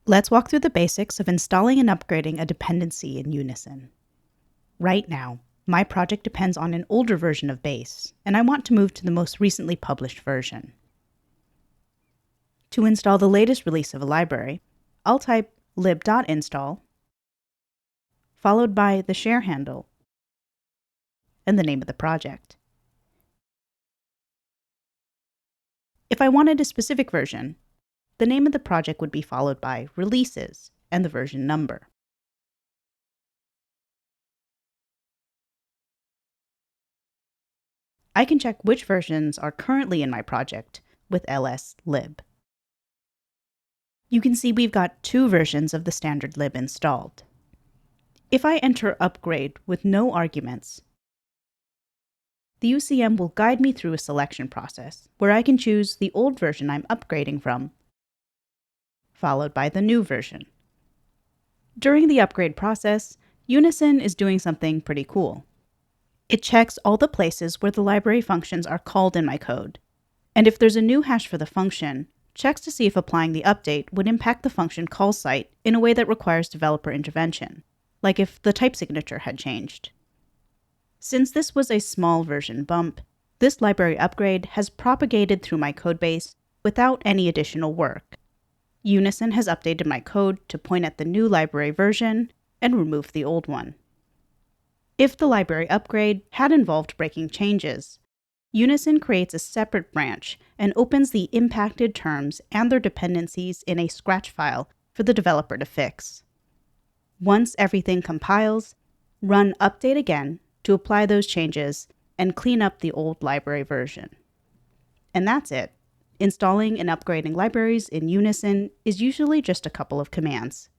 Let's walk through the basics of installing and upgrading a dependency in Unison. Right now, my project depends on an older version of Base, and I want to move to the most recently published version. To install the latest release of a library, I'll type lib.install, followed by the share handle and the name of the project. If I wanted a specific version, the name of the project would be followed by releases and the version number. I can check which versions are currently in my project with ls-lib. You can see we've got 2 versions of the standard lib installed. If I enter upgrade with no arguments, the UCM will guide me through a selection process where I can choose the old version I'm upgrading from, followed by the new version. During the upgrade process, Unison is doing something pretty cool. It checks all the places where the library functions are called in my code, and if there's a new hash for the function, checks to see if applying the update would impact the function call site in a way that requires developer intervention, like if the type signature had changed. Since this was a small version bump, this library upgrade has propagated through my codebase without any additional work. Unison has updated my code to point at the new library version and remove the old one. If the library upgrade had involved breaking changes, Unison creates a separate branch and opens the impacted terms and their dependencies in a Scratch file for the developer to fix. Once everything compiles, run update again to apply those changes and clean up the old library version. And that's it. Installing and upgrading libraries in Unison is usually just a couple of commands.